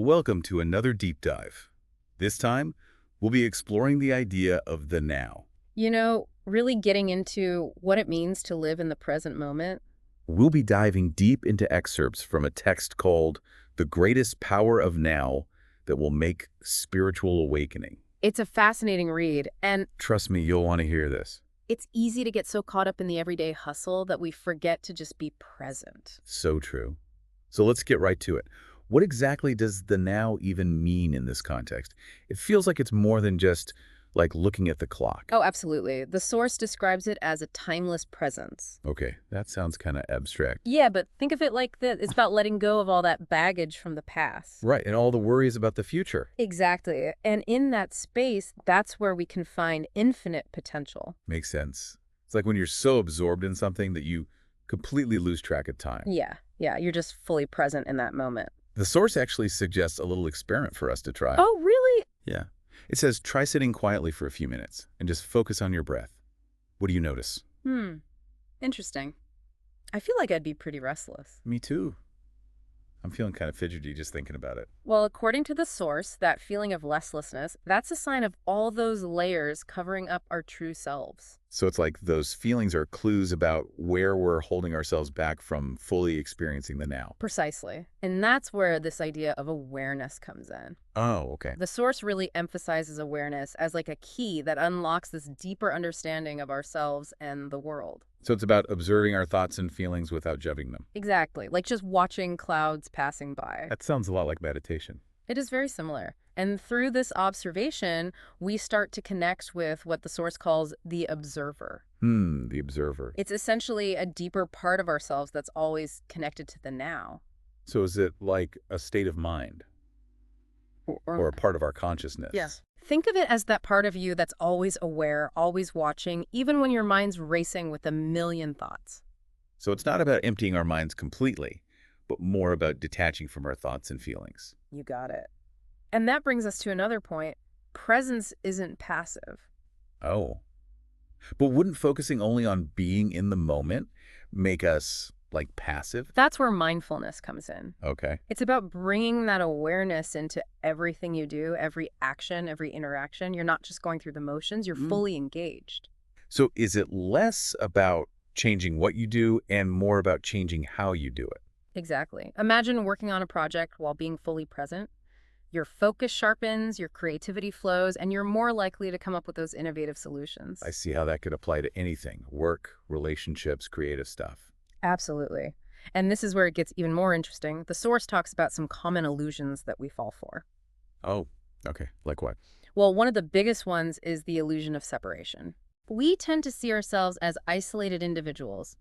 Welcome to another deep dive. This time, we'll be exploring the idea of the now. Really getting into what it means to live in the present moment. We'll be diving deep into excerpts from a text called The Greatest Power of Now that will make spiritual awakening. It's a fascinating read, and Trust me, you'll want to hear this. it's easy to get so caught up in the everyday hustle that we forget to just be present. So true. So let's get right to it. What exactly does the now even mean in this context? It feels like it's more than just like looking at the clock. Oh, absolutely. The source describes it as a timeless presence. Okay, that sounds kind of abstract. Yeah, but think of it like this. It's about letting go of all that baggage from the past. Right, and all the worries about the future. Exactly. And in that space, that's where we can find infinite potential. Makes sense. It's like when you're so absorbed in something that you completely lose track of time. Yeah, you're just fully present in that moment. The source actually suggests a little experiment for us to try. Oh, really? Yeah. It says try sitting quietly for a few minutes and just focus on your breath. What do you notice? Interesting. I feel like I'd be pretty restless. Me too. I'm feeling kind of fidgety just thinking about it. Well, according to the source, that feeling of restlessness, that's a sign of all those layers covering up our true selves. So it's like those feelings are clues about where we're holding ourselves back from fully experiencing the now. Precisely. And that's where this idea of awareness comes in. Oh, okay. The source really emphasizes awareness as like a key that unlocks this deeper understanding of ourselves and the world. So it's about observing our thoughts and feelings without judging them. Exactly. Like just watching clouds passing by. That sounds a lot like meditation. It is very similar. And through this observation, we start to connect with what the source calls the observer. The observer. It's essentially a deeper part of ourselves that's always connected to the now. So is it like a state of mind or a part of our consciousness? Yes. Think of it as that part of you that's always aware, always watching, even when your mind's racing with a million thoughts. So it's not about emptying our minds completely, but more about detaching from our thoughts and feelings. You got it. And that brings us to another point. Presence isn't passive. Oh. But wouldn't focusing only on being in the moment make us, like, passive? That's where mindfulness comes in. Okay. It's about bringing that awareness into everything you do, every action, every interaction. You're not just going through the motions, you're fully engaged. So is it less about changing what you do and more about changing how you do it? Exactly. Imagine working on a project while being fully present. Your focus sharpens, your creativity flows, and you're more likely to come up with those innovative solutions. I see how that could apply to anything: work, relationships, creative stuff. Absolutely. And this is where it gets even more interesting. The source talks about some common illusions that we fall for. Oh, okay. Like what? Well, one of the biggest ones is the illusion of separation. We tend to see ourselves as isolated individuals,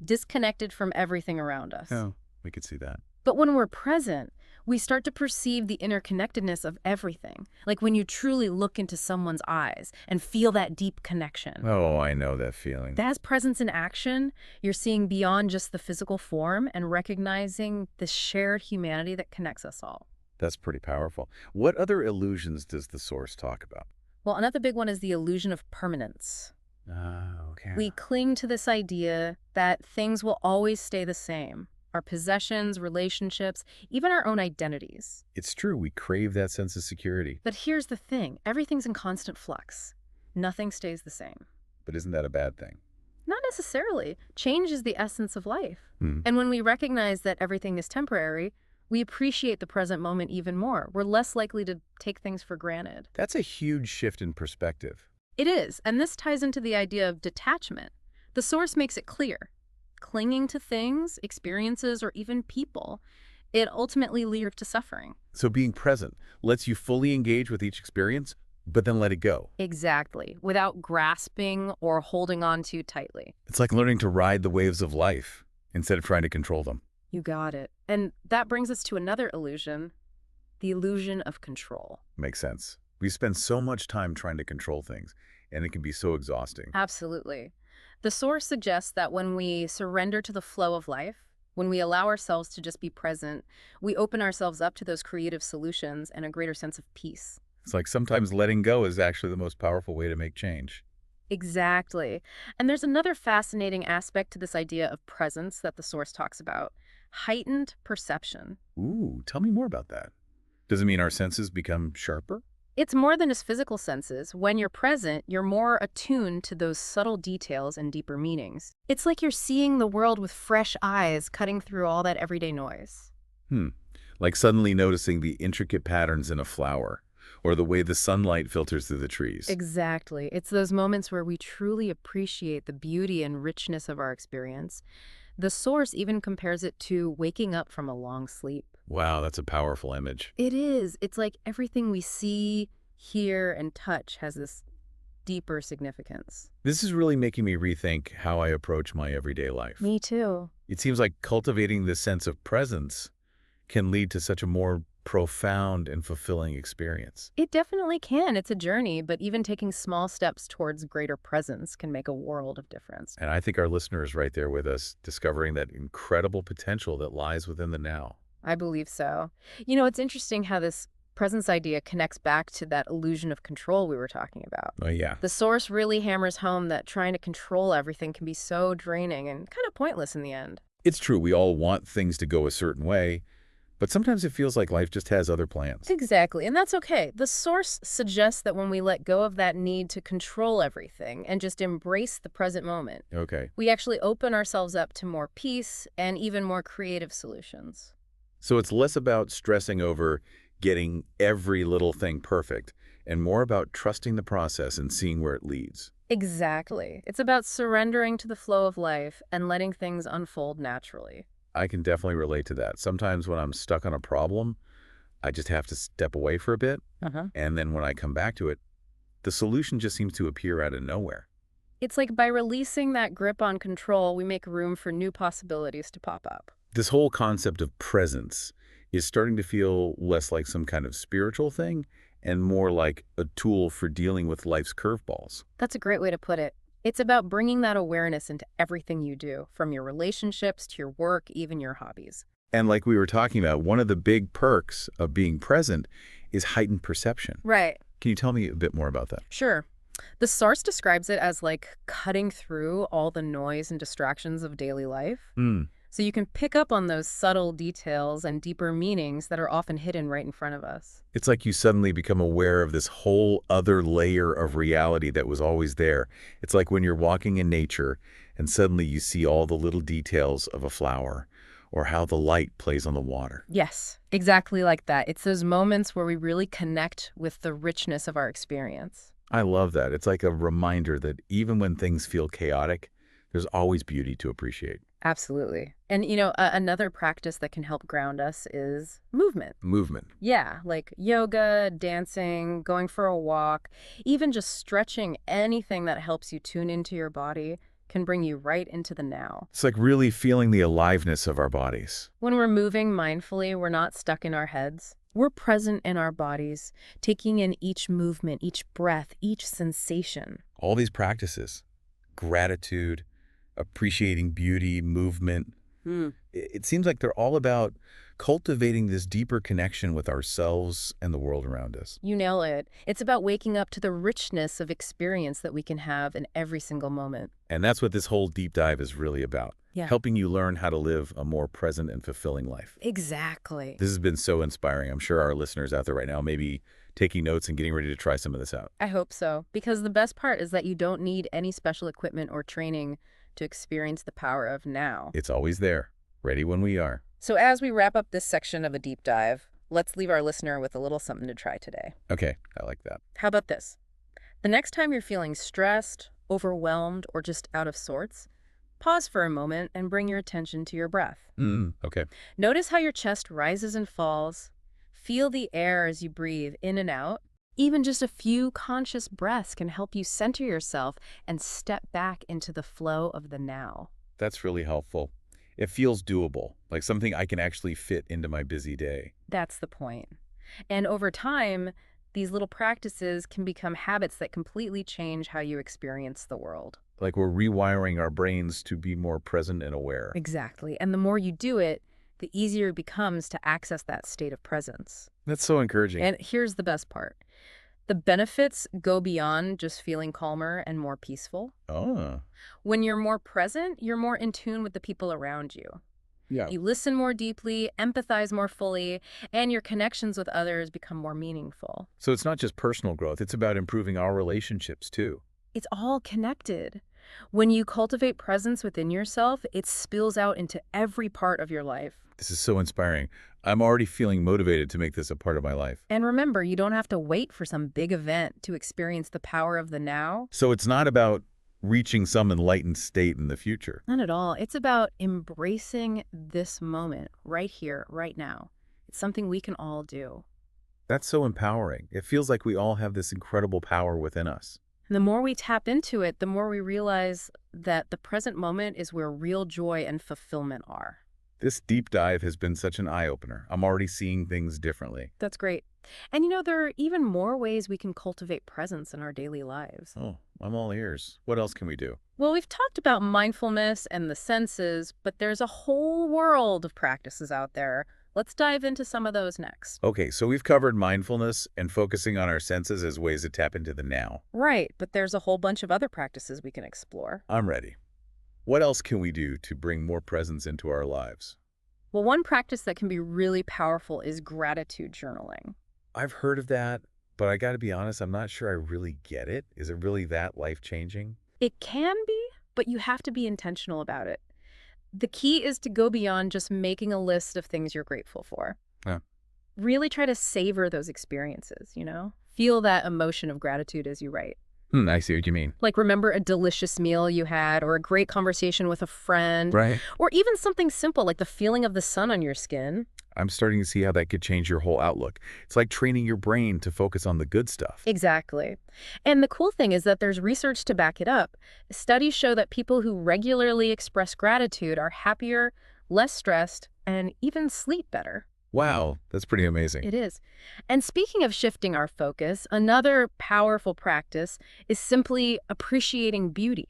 disconnected from everything around us. Oh, we could see that. But when we're present, we start to perceive the interconnectedness of everything, like when you truly look into someone's eyes and feel that deep connection. Oh, I know that feeling. That's presence in action. You're seeing beyond just the physical form and recognizing the shared humanity that connects us all. That's pretty powerful. What other illusions does the source talk about? Well, another big one is the illusion of permanence. Okay. We cling to this idea that things will always stay the same. Our possessions, relationships, even our own identities. It's true, we crave that sense of security. But here's the thing, everything's in constant flux. Nothing stays the same. But isn't that a bad thing? Not necessarily. Change is the essence of life. And when we recognize that everything is temporary, we appreciate the present moment even more. We're less likely to take things for granted. That's a huge shift in perspective. It is, and this ties into the idea of detachment. The source makes it clear. Clinging to things, experiences, or even people, it ultimately leads to suffering. So being present lets you fully engage with each experience, but then let it go. Exactly, without grasping or holding on too tightly. It's like learning to ride the waves of life instead of trying to control them. You got it. And that brings us to another illusion, the illusion of control. Makes sense. We spend so much time trying to control things, and it can be so exhausting. Absolutely. The source suggests that when we surrender to the flow of life, when we allow ourselves to just be present, we open ourselves up to those creative solutions and a greater sense of peace. It's like sometimes letting go is actually the most powerful way to make change. Exactly. And there's another fascinating aspect to this idea of presence that the source talks about, heightened perception. Ooh, tell me more about that. Does it mean our senses become sharper? It's more than just physical senses. When you're present, you're more attuned to those subtle details and deeper meanings. It's like you're seeing the world with fresh eyes, cutting through all that everyday noise. Hmm. Like suddenly noticing the intricate patterns in a flower, or the way the sunlight filters through the trees. Exactly. It's those moments where we truly appreciate the beauty and richness of our experience. The source even compares it to waking up from a long sleep. Wow, that's a powerful image. It is. It's like everything we see, hear, and touch has this deeper significance. This is really making me rethink how I approach my everyday life. Me too. It seems like cultivating this sense of presence can lead to such a more profound and fulfilling experience. It definitely can. It's a journey, but even taking small steps towards greater presence can make a world of difference. And I think our listener is right there with us, discovering that incredible potential that lies within the now. I believe so. It's interesting how this presence idea connects back to that illusion of control we were talking about. Oh, yeah. The source really hammers home that trying to control everything can be so draining and kind of pointless in the end. It's true, we all want things to go a certain way, but sometimes it feels like life just has other plans. Exactly, and that's okay. The source suggests that when we let go of that need to control everything and just embrace the present moment, Okay. we actually open ourselves up to more peace and even more creative solutions. So it's less about stressing over getting every little thing perfect and more about trusting the process and seeing where it leads. Exactly. It's about surrendering to the flow of life and letting things unfold naturally. I can definitely relate to that. Sometimes when I'm stuck on a problem, I just have to step away for a bit, Uh-huh. and then when I come back to it, the solution just seems to appear out of nowhere. It's like by releasing that grip on control, we make room for new possibilities to pop up. This whole concept of presence is starting to feel less like some kind of spiritual thing and more like a tool for dealing with life's curveballs. That's a great way to put it. It's about bringing that awareness into everything you do, from your relationships to your work, even your hobbies. And like we were talking about, one of the big perks of being present is heightened perception. Right. Can you tell me a bit more about that? Sure. The SARS describes it as like cutting through all the noise and distractions of daily life. Hmm. So you can pick up on those subtle details and deeper meanings that are often hidden right in front of us. It's like you suddenly become aware of this whole other layer of reality that was always there. It's like when you're walking in nature and suddenly you see all the little details of a flower or how the light plays on the water. Yes, exactly like that. It's those moments where we really connect with the richness of our experience. I love that. It's like a reminder that even when things feel chaotic, there's always beauty to appreciate. Absolutely. And, another practice that can help ground us is movement. Movement. Yeah, like yoga, dancing, going for a walk, even just stretching, anything that helps you tune into your body can bring you right into the now. It's like really feeling the aliveness of our bodies. When we're moving mindfully, we're not stuck in our heads. We're present in our bodies, taking in each movement, each breath, each sensation. All these practices, gratitude, appreciating beauty, movement, it seems like they're all about cultivating this deeper connection with ourselves and the world around us. You nail it. It's about waking up to the richness of experience that we can have in every single moment. And that's what this whole deep dive is really about. Yeah. Helping you learn how to live a more present and fulfilling life. Exactly. This has been so inspiring. I'm sure our listeners out there right now may be taking notes and getting ready to try some of this out. I hope so, because the best part is that you don't need any special equipment or training to experience the power of now. It's always there, ready when we are. So as we wrap up this section of a deep dive, let's leave our listener with a little something to try today. Okay, I like that. How about this? The next time you're feeling stressed, overwhelmed, or just out of sorts, pause for a moment and bring your attention to your breath. Okay. Notice how your chest rises and falls. Feel the air as you breathe in and out. Even just a few conscious breaths can help you center yourself and step back into the flow of the now. That's really helpful. It feels doable, like something I can actually fit into my busy day. That's the point. And over time, these little practices can become habits that completely change how you experience the world. Like we're rewiring our brains to be more present and aware. Exactly. And the more you do it, the easier it becomes to access that state of presence. That's so encouraging. And here's the best part. The benefits go beyond just feeling calmer and more peaceful. Oh, When you're more present, you're more in tune with the people around you. Yeah. You listen more deeply, empathize more fully, and your connections with others become more meaningful. So it's not just personal growth, it's about improving our relationships too. It's all connected. When you cultivate presence within yourself, it spills out into every part of your life. This is so inspiring. I'm already feeling motivated to make this a part of my life. And remember, you don't have to wait for some big event to experience the power of the now. So it's not about reaching some enlightened state in the future. Not at all. It's about embracing this moment right here, right now. It's something we can all do. That's so empowering. It feels like we all have this incredible power within us. And the more we tap into it, the more we realize that the present moment is where real joy and fulfillment are. This deep dive has been such an eye-opener. I'm already seeing things differently. That's great. And there are even more ways we can cultivate presence in our daily lives. Oh, I'm all ears. What else can we do? Well, we've talked about mindfulness and the senses, but there's a whole world of practices out there. Let's dive into some of those next. Okay, so we've covered mindfulness and focusing on our senses as ways to tap into the now. Right, but there's a whole bunch of other practices we can explore. I'm ready. What else can we do to bring more presence into our lives? Well, one practice that can be really powerful is gratitude journaling. I've heard of that, but I got to be honest, I'm not sure I really get it. Is it really that life-changing? It can be, but you have to be intentional about it. The key is to go beyond just making a list of things you're grateful for. Yeah. Really try to savor those experiences. Feel that emotion of gratitude as you write. I see what you mean. Like remember a delicious meal you had or a great conversation with a friend. Right. Or even something simple like the feeling of the sun on your skin. I'm starting to see how that could change your whole outlook. It's like training your brain to focus on the good stuff. Exactly. And the cool thing is that there's research to back it up. Studies show that people who regularly express gratitude are happier, less stressed, and even sleep better. Wow, that's pretty amazing. It is. And speaking of shifting our focus, another powerful practice is simply appreciating beauty.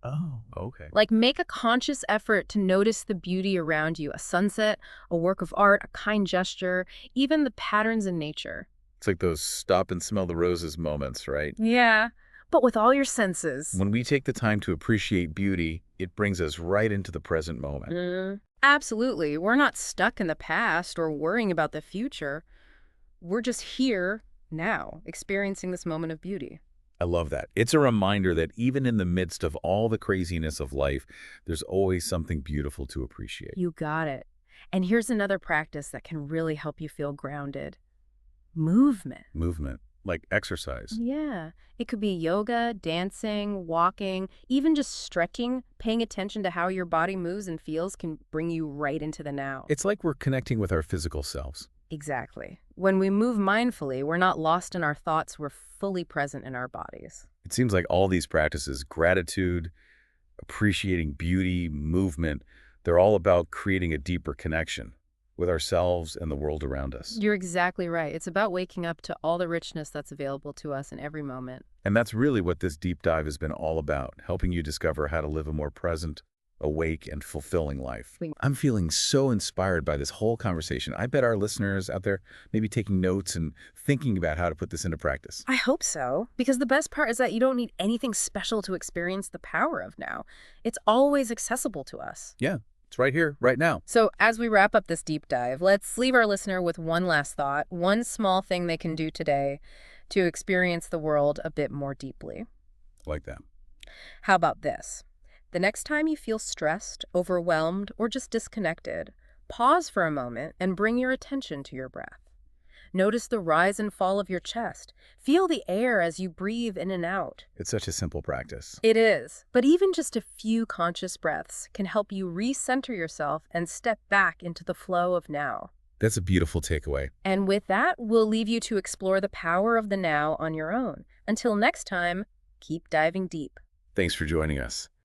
Oh, okay. Like make a conscious effort to notice the beauty around you, a sunset, a work of art, a kind gesture, even the patterns in nature. It's like those stop and smell the roses moments, right? Yeah, but with all your senses. When we take the time to appreciate beauty, it brings us right into the present moment. Absolutely. We're not stuck in the past or worrying about the future. We're just here now, experiencing this moment of beauty. I love that. It's a reminder that even in the midst of all the craziness of life, there's always something beautiful to appreciate. You got it. And here's another practice that can really help you feel grounded. Movement. Movement, like exercise. Yeah. It could be yoga, dancing, walking, even just stretching. Paying attention to how your body moves and feels can bring you right into the now. It's like we're connecting with our physical selves. Exactly. When we move mindfully, we're not lost in our thoughts, we're fully present in our bodies. It seems like all these practices, gratitude, appreciating beauty, movement, they're all about creating a deeper connection with ourselves and the world around us. You're exactly right. It's about waking up to all the richness that's available to us in every moment. And that's really what this deep dive has been all about, helping you discover how to live a more present, awake, and fulfilling life. I'm feeling so inspired by this whole conversation. I bet our listeners out there may be taking notes and thinking about how to put this into practice. I hope so, because the best part is that you don't need anything special to experience the power of now. It's always accessible to us. Yeah, it's right here, right now. So as we wrap up this deep dive, let's leave our listener with one last thought, one small thing they can do today to experience the world a bit more deeply. Like that. How about this? The next time you feel stressed, overwhelmed, or just disconnected, pause for a moment and bring your attention to your breath. Notice the rise and fall of your chest. Feel the air as you breathe in and out. It's such a simple practice. It is, but even just a few conscious breaths can help you recenter yourself and step back into the flow of now. That's a beautiful takeaway. And with that, we'll leave you to explore the power of the now on your own. Until next time, keep diving deep. Thanks for joining us.